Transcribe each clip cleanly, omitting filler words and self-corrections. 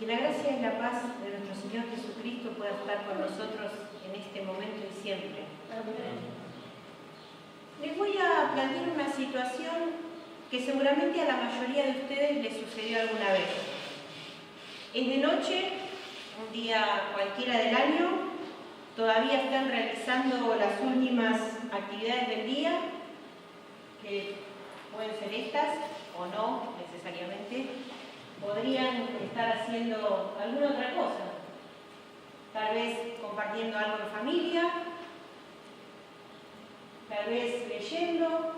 Que la gracia y la paz de nuestro Señor Jesucristo pueda estar con nosotros en este momento y siempre. Les voy a plantear una situación que seguramente a la mayoría de ustedes les sucedió alguna vez. Es de noche, un día cualquiera del año, todavía están realizando las últimas actividades del día, que pueden ser estas o no necesariamente. Podrían estar haciendo alguna otra cosa, tal vez compartiendo algo en familia, tal vez leyendo,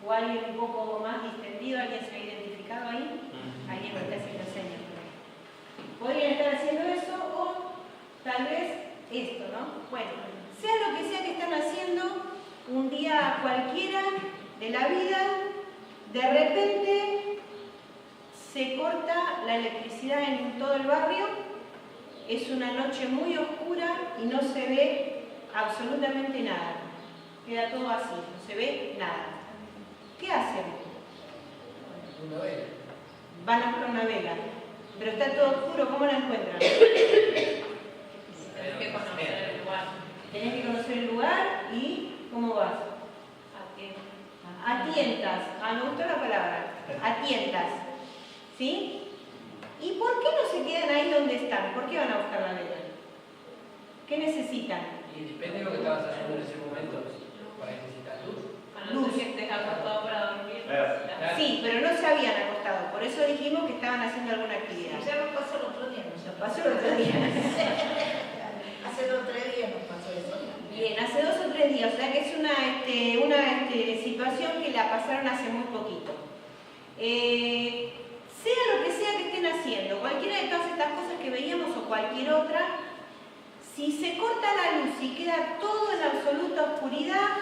o alguien un poco más distendido, alguien se ha identificado ahí, alguien me está haciendo señas. Podrían estar haciendo eso o tal vez esto, ¿no? Bueno, sea lo que sea que están haciendo, un día cualquiera de la vida, de repente se corta la electricidad en todo el barrio, es una noche muy oscura y no se ve absolutamente nada. Queda todo así, no se ve nada. ¿Qué hacen? Una vela. Van a por una vela, pero está todo oscuro, ¿cómo la encuentran? Tenés que conocer el lugar. Tenés que conocer el lugar y ¿cómo vas? A tientas. Me gustó la palabra. A tientas. ¿Sí? ¿Y por qué no se quedan ahí donde están? ¿Por qué van a buscar la vela? ¿Qué necesitan? Y depende de lo que estabas haciendo en ese momento. Para necesitar luz. Luz. Que estés acostado para dormir. Sí, pero no se habían acostado. Por eso dijimos que estaban haciendo alguna actividad. Ya nos pasó el otro día, nos Pasó el otro día. Hace 2 o 3 días nos pasó eso. Bien, hace 2 o 3 días, o sea que es una situación que la pasaron hace muy poquito. Sea lo que sea que estén haciendo, cualquiera de todas estas cosas que veíamos o cualquier otra, si se corta la luz y queda todo en absoluta oscuridad,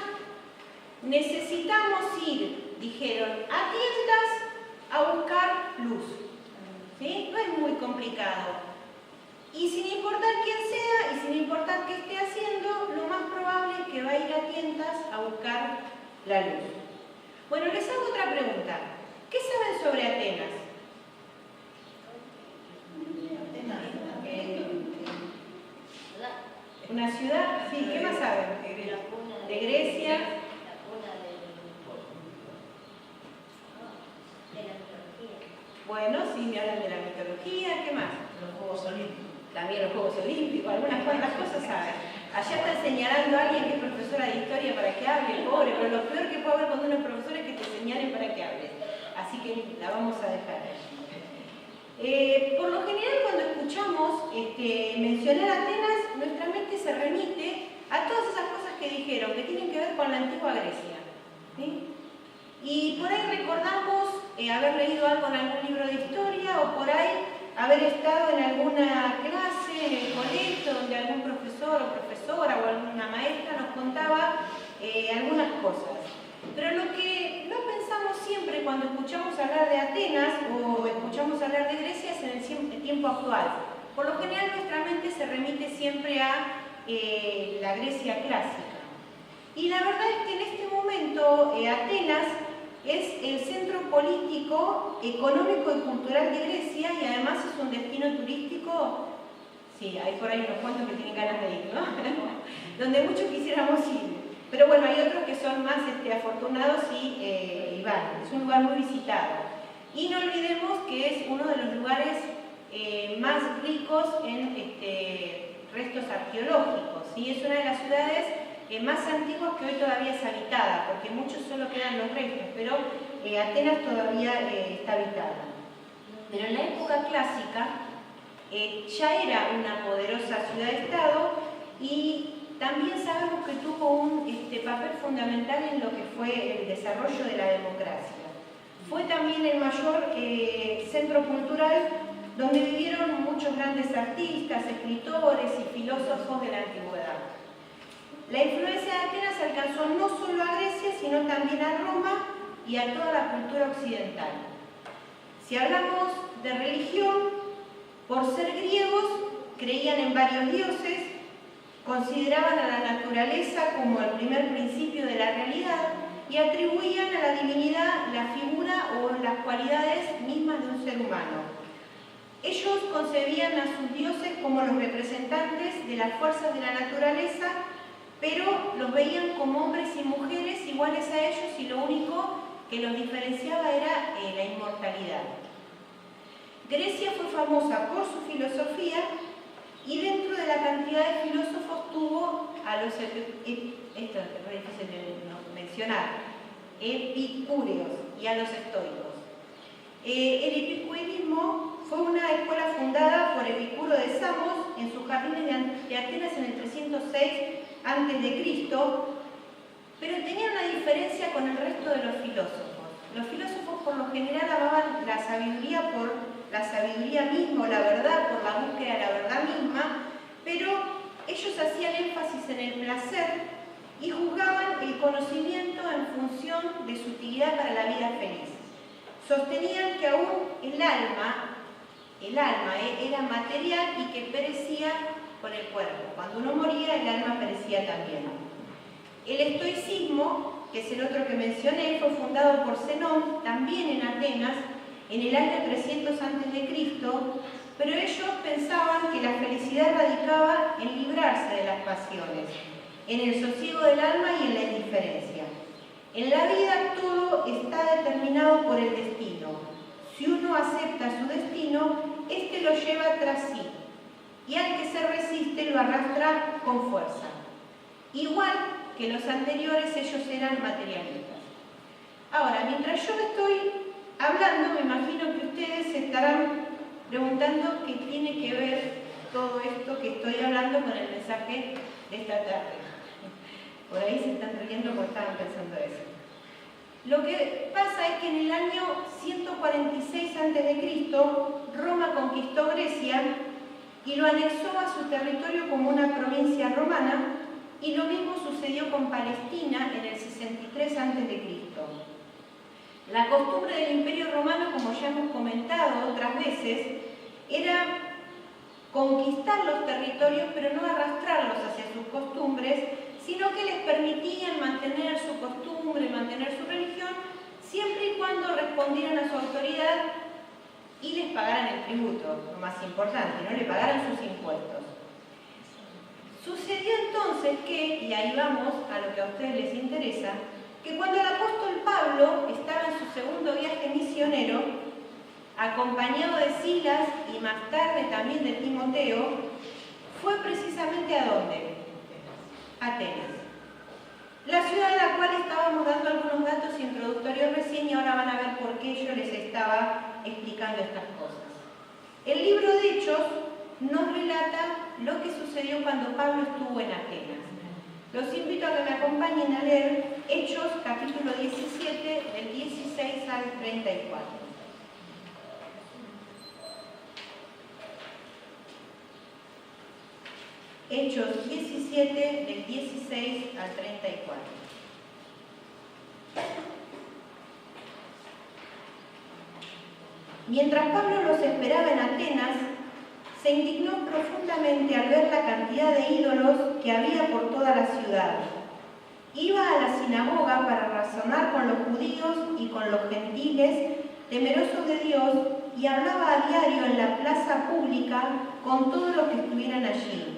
necesitamos ir, dijeron, a tiendas a buscar luz. ¿Sí? No es muy complicado. Y sin importar quién sea y sin importar qué esté haciendo, lo más probable es que va a ir a tiendas a buscar la luz. Bueno, les hago otra pregunta. ¿Qué saben sobre Atenas? ¿Una ciudad? Sí, ¿qué más saben? ¿De Grecia? Bueno, sí, me hablan de la mitología. ¿Qué más? Los Juegos Olímpicos. También los Juegos Olímpicos, algunas cuantas cosas saben. Allá está señalando a alguien que es profesora de historia para que hable, pobre, pero lo peor que puede haber cuando uno es profesor es que te señalen para que hables. Así que la vamos a dejar ahí. Por lo general, cuando escuchamos mencionar Atenas, nuestra mente se remite a todas esas cosas que dijeron, que tienen que ver con la antigua Grecia. ¿Sí? Y por ahí recordamos haber leído algo en algún libro de historia o por ahí haber estado en alguna clase en el colegio donde algún profesor o profesora o alguna maestra nos contaba algunas cosas. Pero lo que no pensamos siempre cuando escuchamos hablar de Atenas o escuchamos hablar de Grecia es en el tiempo actual. Por lo general nuestra mente se remite siempre a la Grecia clásica. Y la verdad es que en este momento Atenas es el centro político, económico y cultural de Grecia y además es un destino turístico, sí, hay por ahí unos cuantos que tienen ganas de ir, ¿no? Donde muchos quisiéramos ir. Pero bueno, hay otros que son más afortunados y van. Es un lugar muy visitado. Y no olvidemos que es uno de los lugares más ricos en restos arqueológicos. ¿Sí? Es una de las ciudades más antiguas que hoy todavía es habitada, porque muchos solo quedan los restos, pero Atenas todavía está habitada. Pero en la época clásica ya era una poderosa ciudad-estado y también sabemos que tuvo un papel fundamental en lo que fue el desarrollo de la democracia. Fue también el mayor centro cultural donde vivieron muchos grandes artistas, escritores y filósofos de la antigüedad. La influencia de Atenas alcanzó no solo a Grecia, sino también a Roma y a toda la cultura occidental. Si hablamos de religión, por ser griegos, creían en varios dioses, consideraban a la naturaleza como el primer principio de la realidad y atribuían a la divinidad la figura o las cualidades mismas de un ser humano. Ellos concebían a sus dioses como los representantes de las fuerzas de la naturaleza, pero los veían como hombres y mujeres iguales a ellos y lo único que los diferenciaba era la inmortalidad. Grecia fue famosa por su filosofía y dentro de la cantidad de filósofos tuvo a los, esto es difícil de mencionar, epicúreos y a los estoicos. El epicureísmo fue una escuela fundada por Epicuro de Samos en sus jardines de Atenas en el 306 a.C., pero tenía una diferencia con el resto de los filósofos. Los filósofos por lo general amaban la sabiduría por la sabiduría misma, o la verdad por la búsqueda de la verdad misma, pero ellos hacían énfasis en el placer y juzgaban el conocimiento en función de su utilidad para la vida feliz. Sostenían que aún el alma era material y que perecía con el cuerpo. Cuando uno moría, el alma perecía también. El estoicismo, que es el otro que mencioné, fue fundado por Zenón, también en Atenas, en el año 300 a.C., pero ellos pensaban que la felicidad radicaba en librarse de las pasiones, en el sosiego del alma y en la indiferencia. En la vida todo está determinado por el destino. Si uno acepta su destino, éste lo lleva tras sí, y al que se resiste lo arrastra con fuerza. Igual que los anteriores, ellos eran materialistas. Ahora, mientras yo estoy hablando, me imagino que ustedes se estarán preguntando qué tiene que ver todo esto que estoy hablando con el mensaje de esta tarde. Por ahí se están riendo porque estaban pensando eso. Lo que pasa es que en el año 146 a.C., Roma conquistó Grecia y lo anexó a su territorio como una provincia romana, y lo mismo sucedió con Palestina en el 63 a.C. La costumbre del Imperio Romano, como ya hemos comentado otras veces, era conquistar los territorios, pero no arrastrarlos hacia sus costumbres, sino que les permitían mantener su costumbre, mantener su religión, siempre y cuando respondieran a su autoridad y les pagaran el tributo, lo más importante, no le pagaran sus impuestos. Sucedió entonces que, y ahí vamos a lo que a ustedes les interesa, que cuando el apóstol Pablo estaba en su segundo viaje misionero, acompañado de Silas y más tarde también de Timoteo, fue precisamente ¿a dónde? Atenas. La ciudad a la cual estábamos dando algunos datos introductorios recién, y ahora van a ver por qué yo les estaba explicando estas cosas. El libro de Hechos nos relata lo que sucedió cuando Pablo estuvo en Atenas. Los invito a que me acompañen a leer Hechos capítulo 17, del 16 al 34. Hechos 17, del 16 al 34. Mientras Pablo los esperaba en Atenas, se indignó profundamente al ver la cantidad de ídolos que había por toda la ciudad. Iba a la sinagoga para razonar con los judíos y con los gentiles, temerosos de Dios, y hablaba a diario en la plaza pública con todos los que estuvieran allí.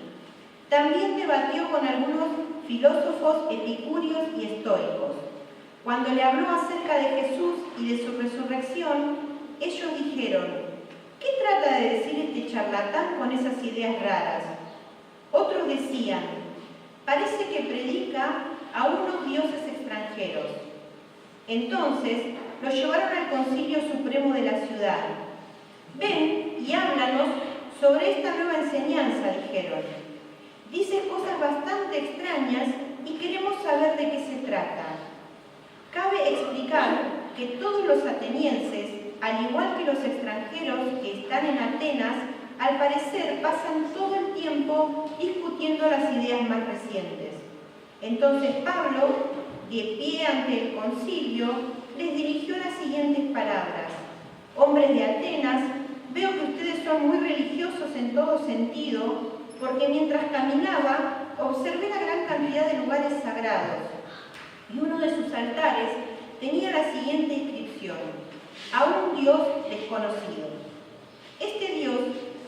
También debatió con algunos filósofos epicúreos y estoicos. Cuando le habló acerca de Jesús y de su resurrección, ellos dijeron: ¿qué trata de decir este charlatán con esas ideas raras? Otros decían: parece que predica a unos dioses extranjeros. Entonces lo llevaron al Concilio Supremo de la ciudad. Ven y háblanos sobre esta nueva enseñanza, dijeron. Dice cosas bastante extrañas y queremos saber de qué se trata. Cabe explicar que todos los atenienses, al igual que los extranjeros que están en Atenas, al parecer pasan todo el tiempo discutiendo las ideas más recientes. Entonces Pablo, de pie ante el concilio, les dirigió las siguientes palabras: hombres de Atenas, veo que ustedes son muy religiosos en todo sentido, porque mientras caminaba observé la gran cantidad de lugares sagrados, y uno de sus altares tenía la siguiente inscripción: a un Dios desconocido. Este Dios,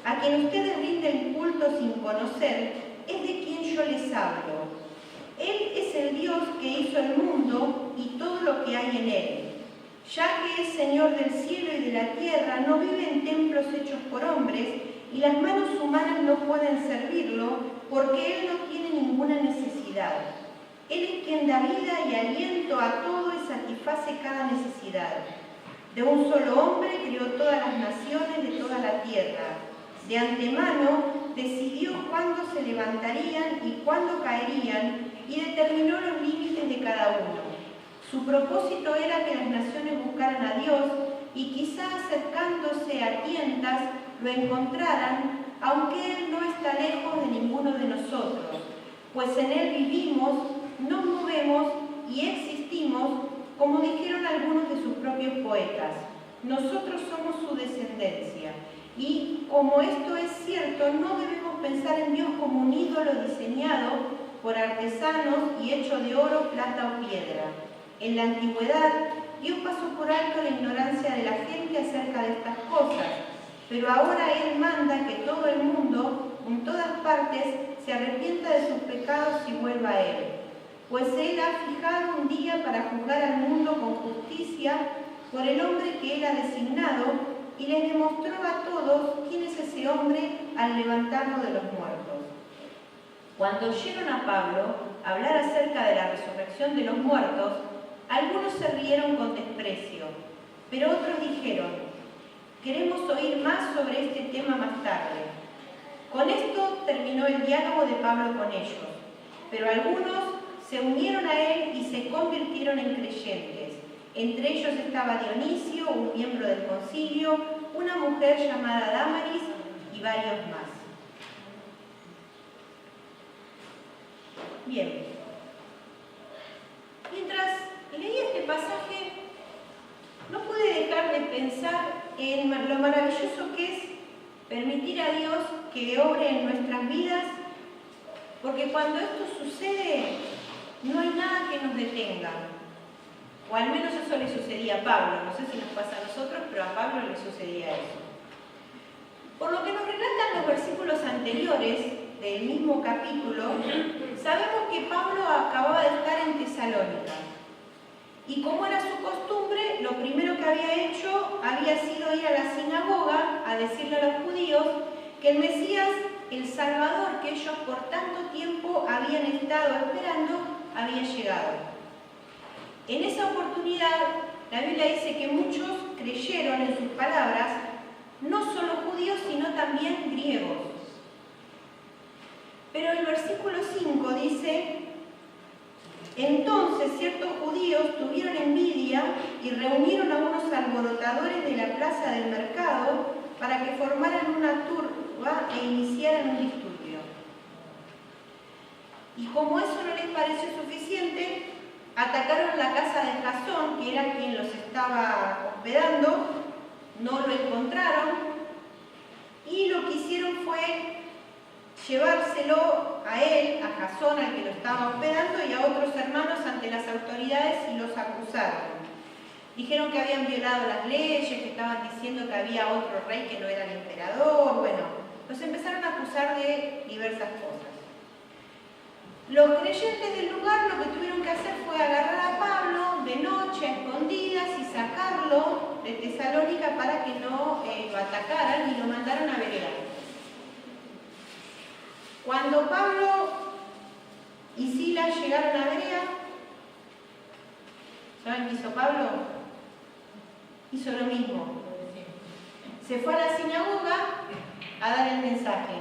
a quien ustedes rinden culto sin conocer, es de quien yo les hablo. Él es el Dios que hizo el mundo y todo lo que hay en él. Ya que es Señor del cielo y de la tierra, no vive en templos hechos por hombres, y las manos humanas no pueden servirlo, porque Él no tiene ninguna necesidad. Él es quien da vida y aliento a todo y satisface cada necesidad. De un solo hombre creó todas las naciones de toda la tierra. De antemano decidió cuándo se levantarían y cuándo caerían, y determinó los límites de cada uno. Su propósito era que las naciones buscaran a Dios y quizá acercándose a tientas lo encontraran, aunque Él no está lejos de ninguno de nosotros, pues en Él vivimos, nos movemos y existimos, como dijeron algunos de sus propios poetas. Nosotros somos su descendencia. Y como esto es cierto, no debemos pensar en Dios como un ídolo diseñado por artesanos y hecho de oro, plata o piedra. En la antigüedad, Dios pasó por alto la ignorancia de la gente acerca de estas cosas, pero ahora Él manda que todo el mundo, en todas partes, se arrepienta de sus pecados y vuelva a Él. Pues Él ha fijado un día para juzgar al mundo con justicia por el hombre que Él ha designado, y les demostró a todos quién es ese hombre al levantarlo de los muertos. Cuando oyeron a Pablo hablar acerca de la resurrección de los muertos, algunos se rieron con desprecio, pero otros dijeron: queremos oír más sobre este tema más tarde. Con esto terminó el diálogo de Pablo con ellos, pero algunos se unieron a él y se convirtieron en creyentes. Entre ellos estaba Dionisio, un miembro del concilio, una mujer llamada Dámaris y varios más. Bien. Mientras leía este pasaje, no pude dejar de pensar en lo maravilloso que es permitir a Dios que obre en nuestras vidas, porque cuando esto sucede, no hay nada que nos detenga. O al menos eso le sucedía a Pablo. No sé si nos pasa a nosotros, pero a Pablo le sucedía eso. Por lo que nos relatan los versículos anteriores del mismo capítulo, sabemos que Pablo acababa de estar en Tesalónica. Y como era su costumbre, lo primero que había hecho había sido ir a la sinagoga a decirle a los judíos que el Mesías, el Salvador que ellos por tanto tiempo habían estado esperando, había llegado. En esa oportunidad, la Biblia dice que muchos creyeron en sus palabras, no solo judíos, sino también griegos. Pero el versículo 5 dice: entonces ciertos judíos tuvieron envidia y reunieron a unos alborotadores de la plaza del mercado para que formaran una turba e iniciaran un disturbio. Y como eso no les pareció suficiente, atacaron la casa de Jasón, que era quien los estaba hospedando, no lo encontraron, y lo que hicieron fue llevárselo a él, a Jasón, al que lo estaba hospedando, y a otros hermanos ante las autoridades y los acusaron. Dijeron que habían violado las leyes, que estaban diciendo que había otro rey que no era el emperador. Bueno, los empezaron a acusar de diversas cosas. Los creyentes del lugar lo que tuvieron que hacer fue agarrar a Pablo de noche, a escondidas, y sacarlo de Tesalónica para que no lo atacaran, y lo mandaron a Berea. Cuando Pablo y Silas llegaron a Berea, ¿saben qué hizo Pablo? Hizo lo mismo. Se fue a la sinagoga a dar el mensaje.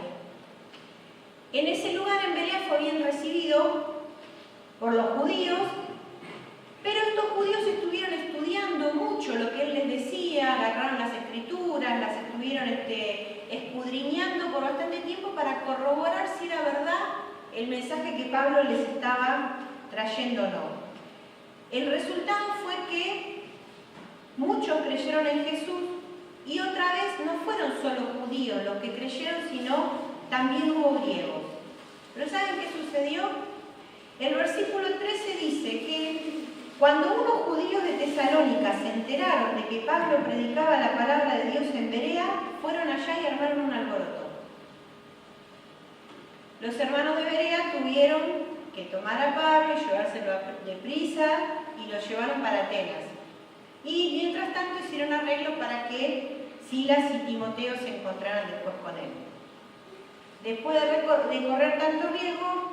En ese lugar, en Berea, fue bien recibido por los judíos, pero estos judíos estuvieron estudiando mucho lo que él les decía, agarraron las escrituras, las estuvieron escudriñando por bastante tiempo para corroborar si era verdad el mensaje que Pablo les estaba trayendo o no. El resultado fue que muchos creyeron en Jesús, y otra vez no fueron solo judíos los que creyeron, sino también hubo griegos. ¿Pero saben qué sucedió? El versículo 13 dice que cuando unos judíos de Tesalónica se enteraron enteraron de que Pablo predicaba la palabra de Dios en Berea, fueron allá y armaron un alboroto. Los hermanos de Berea tuvieron que tomar a Pablo y llevárselo deprisa y lo llevaron para Atenas. Y mientras tanto hicieron arreglos para que Silas y Timoteo se encontraran después con él. Después de correr tanto riesgo,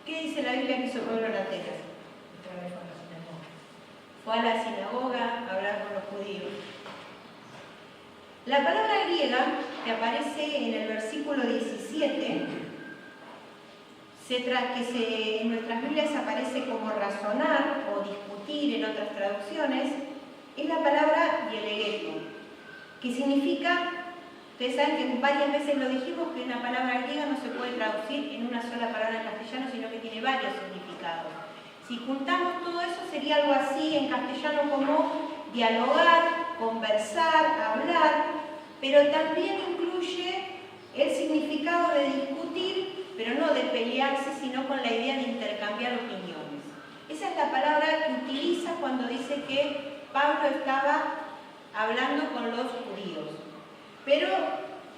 ¿qué dice la Biblia que hizo Pablo en Atenas? Fue a la sinagoga a hablar con los judíos. La palabra griega que aparece en el versículo 17, que en nuestras Biblias aparece como razonar o discutir en otras traducciones, es la palabra dielegeto, que significa, ustedes saben que varias veces lo dijimos, que una palabra griega no se puede traducir en una sola palabra en castellano, sino que tiene varios significados. Si juntamos todo eso sería algo así en castellano como dialogar, conversar, hablar, pero también incluye el significado de discutir, pero no de pelearse, sino con la idea de intercambiar opiniones. Esa es la palabra que utiliza cuando dice que Pablo estaba hablando con los judíos. Pero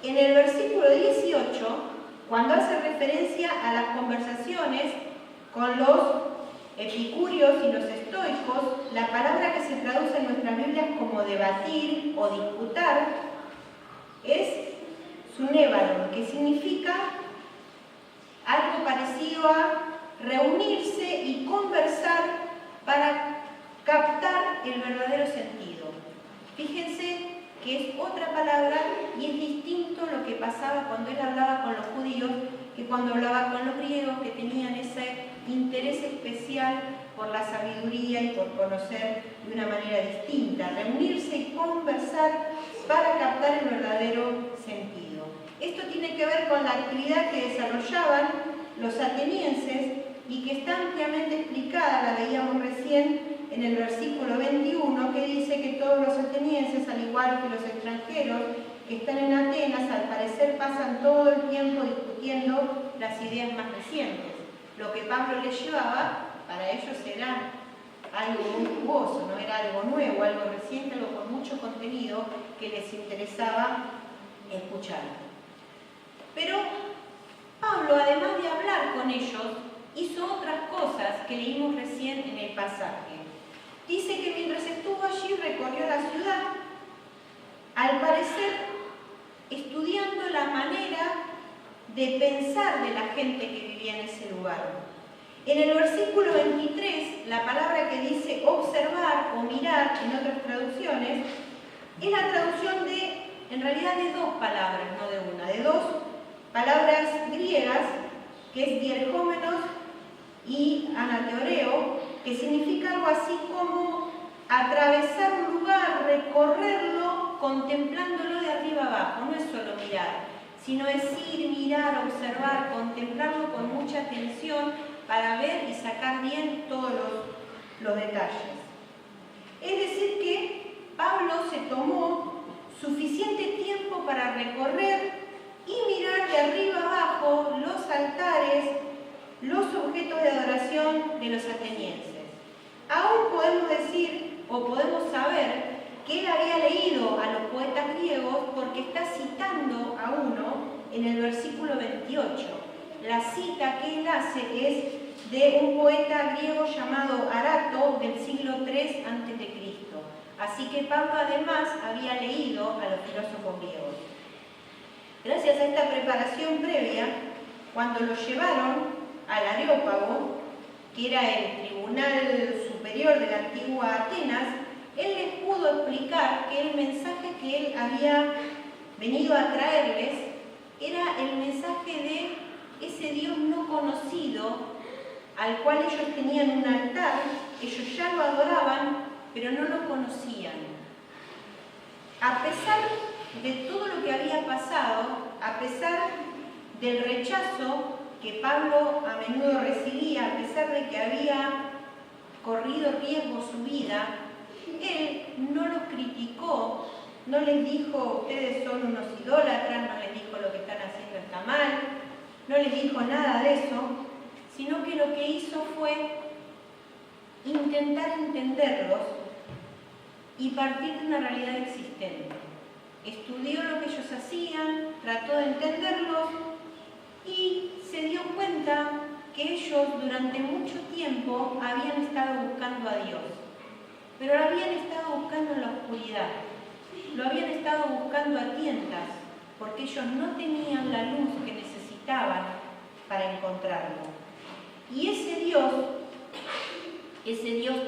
en el versículo 18, cuando hace referencia a las conversaciones con los epicúreos y los estoicos, la palabra que se traduce en nuestras Biblias como debatir o disputar es sunévalon, que significa algo parecido a reunirse y conversar para captar el verdadero sentido. Fíjense que es otra palabra y es distinto lo que pasaba cuando él hablaba con los judíos que cuando hablaba con los griegos, que tenían ese interés especial por la sabiduría y por conocer de una manera distinta, reunirse y conversar para captar el verdadero sentido. Esto tiene que ver con la actividad que desarrollaban los atenienses y que está ampliamente explicada, la veíamos recién en el versículo 21, que dice que todos los atenienses, al igual que los extranjeros que están en Atenas, al parecer pasan todo el tiempo discutiendo las ideas más recientes. Lo que Pablo les llevaba, para ellos era algo muy jugoso, no era algo nuevo, algo reciente, algo con mucho contenido que les interesaba escuchar. Pero Pablo, además de hablar con ellos, hizo otras cosas que leímos recién en el pasaje. Dice que mientras estuvo allí recorrió la ciudad, al parecer estudiando la manera de pensar de la gente que vivía en ese lugar. En el versículo 23, la palabra que dice observar o mirar en otras traducciones, es la traducción en realidad de dos palabras, no de una, de dos palabras griegas, que es dierjómenos y anateoreo, que significa algo así como atravesar un lugar, recorrerlo, contemplándolo de arriba abajo. No es solo mirar, sino es ir, mirar, observar, contemplarlo con mucha atención para ver y sacar bien todos los detalles. Es decir que Pablo se tomó suficiente tiempo para recorrer y mirar de arriba abajo los altares, los objetos de adoración de los atenienses. Aún podemos decir o podemos saber que él había leído a los poetas griegos porque está citando a uno en el versículo 28. La cita que él hace es de un poeta griego llamado Arato del siglo III a.C. Así que Pablo además había leído a los filósofos griegos. Gracias a esta preparación previa, cuando lo llevaron al Areópago, que era el tribunal superior de la antigua Atenas, él les pudo explicar que el mensaje que él había venido a traerles era el mensaje de ese Dios no conocido al cual ellos tenían un altar, ellos ya lo adoraban, pero no lo conocían. A pesar de todo lo que había pasado, a pesar del rechazo que Pablo a menudo recibía, a pesar de que había corrido riesgo su vida, él no los criticó, no les dijo, ustedes son unos idólatras, no les dijo lo que están haciendo está mal, no les dijo nada de eso, sino que lo que hizo fue intentar entenderlos y partir de una realidad existente. Estudió lo que ellos hacían, trató de entenderlos y se dio cuenta que ellos durante mucho tiempo habían estado buscando a Dios, pero lo habían estado buscando en la oscuridad, lo habían estado buscando a tientas, porque ellos no tenían la luz que necesitaban para encontrarlo. Y ese Dios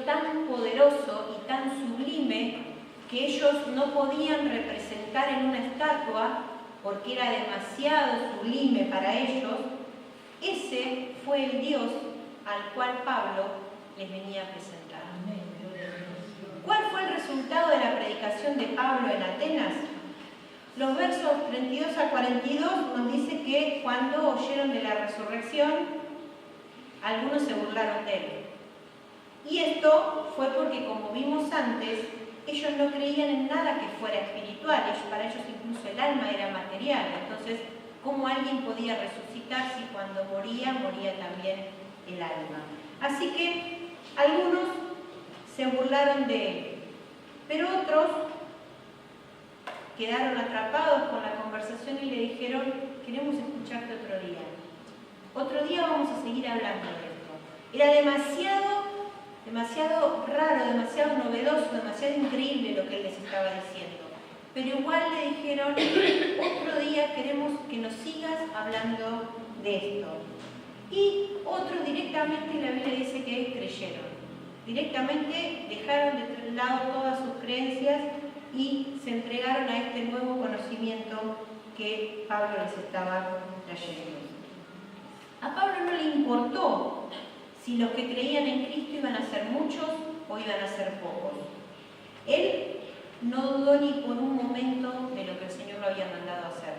tan poderoso y tan sublime que ellos no podían representar en una estatua porque era demasiado sublime para ellos, ese fue el Dios al cual Pablo les venía a presentar. ¿Cuál fue el resultado de la predicación de Pablo en Atenas? Los versos 32 a 42 nos dice que cuando oyeron de la resurrección, algunos se burlaron de él. Y esto fue porque, como vimos antes, ellos no creían en nada que fuera espiritual. Para ellos incluso el alma era material. Entonces, ¿cómo alguien podía resucitar si cuando moría, moría también el alma? Así que algunos se burlaron de él, pero otros quedaron atrapados con la conversación y le dijeron: queremos escucharte otro día. Otro día vamos a seguir hablando de esto. Era demasiado raro, demasiado novedoso, demasiado increíble lo que él les estaba diciendo. Pero igual le dijeron: otro día queremos que nos sigas hablando de esto. Y otros directamente, la Biblia dice que creyeron. Directamente dejaron de lado todas sus creencias y se entregaron a este nuevo conocimiento que Pablo les estaba trayendo. A Pablo no le importó si los que creían en Cristo iban a ser muchos o iban a ser pocos. Él no dudó ni por un momento de lo que el Señor lo había mandado a hacer.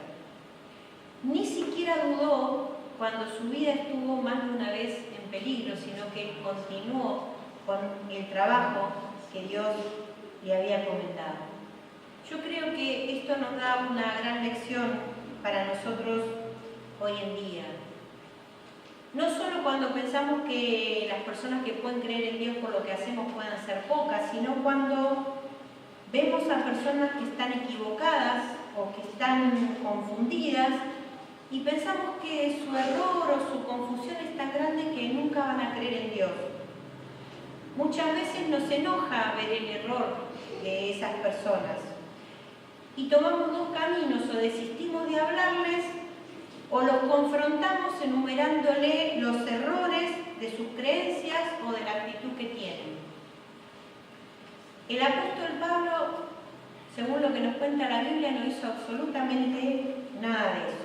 Ni siquiera dudó cuando su vida estuvo más de una vez en peligro, sino que él continuó con el trabajo que Dios le había encomendado. Yo creo que esto nos da una gran lección para nosotros hoy en día. No solo cuando pensamos que las personas que pueden creer en Dios por lo que hacemos puedan ser pocas, sino cuando vemos a personas que están equivocadas o que están confundidas y pensamos que su error o su confusión es tan grande que nunca van a creer en Dios. Muchas veces nos enoja ver el error de esas personas y tomamos dos caminos: o desistimos de hablarles o los confrontamos enumerándole los errores de sus creencias o de la actitud que tienen. El apóstol Pablo, según lo que nos cuenta la Biblia, no hizo absolutamente nada de eso.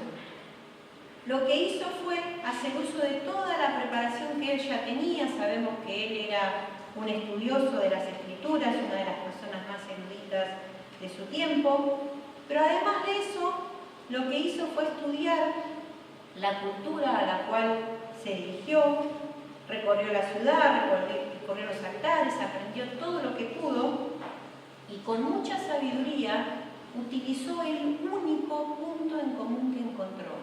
Lo que hizo fue hacer uso de toda la preparación que él ya tenía. Sabemos que él era un estudioso de las Escrituras, una de las personas más eruditas de su tiempo, pero además de eso, lo que hizo fue estudiar la cultura a la cual se dirigió, recorrió la ciudad, recorrió los altares, aprendió todo lo que pudo y con mucha sabiduría utilizó el único punto en común que encontró.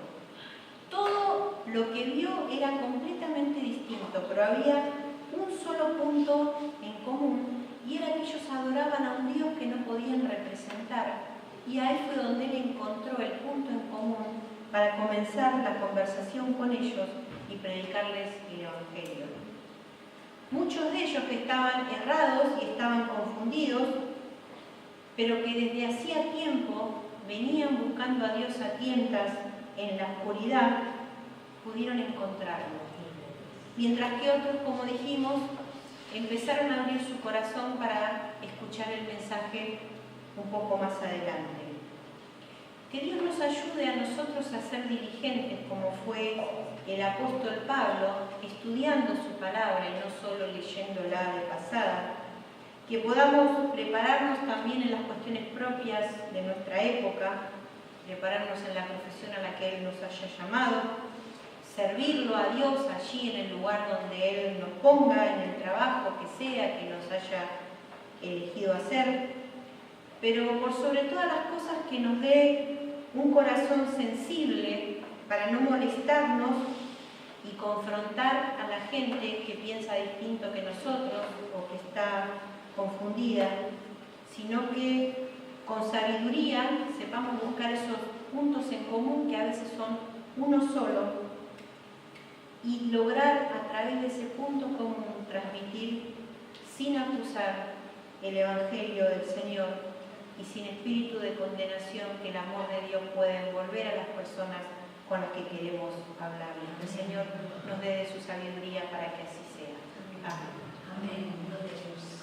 Todo lo que vio era completamente distinto, pero había un solo punto en común y era que ellos adoraban a un Dios que no podían representar. Y ahí fue donde él encontró el punto en común para comenzar la conversación con ellos y predicarles el Evangelio. Muchos de ellos que estaban errados y estaban confundidos, pero que desde hacía tiempo venían buscando a Dios a tientas en la oscuridad, pudieron encontrarlo. Mientras que otros, como dijimos, empezaron a abrir su corazón para escuchar el mensaje un poco más adelante. Que Dios nos ayude a nosotros a ser diligentes, como fue el apóstol Pablo, estudiando su palabra y no solo leyéndola de pasada. Que podamos prepararnos también en las cuestiones propias de nuestra época, prepararnos en la profesión a la que Él nos haya llamado, servirlo a Dios allí en el lugar donde Él nos ponga, en el trabajo que sea que nos haya elegido hacer, pero por sobre todas las cosas que nos dé un corazón sensible para no molestarnos y confrontar a la gente que piensa distinto que nosotros o que está confundida, sino que con sabiduría sepamos buscar esos puntos en común que a veces son uno solo y lograr a través de ese punto común transmitir sin acusar el Evangelio del Señor y sin espíritu de condenación que el amor de Dios pueda envolver a las personas con las que queremos hablar. Que el Señor nos dé de su sabiduría para que así sea. Amén. Amén. Gloria a Dios.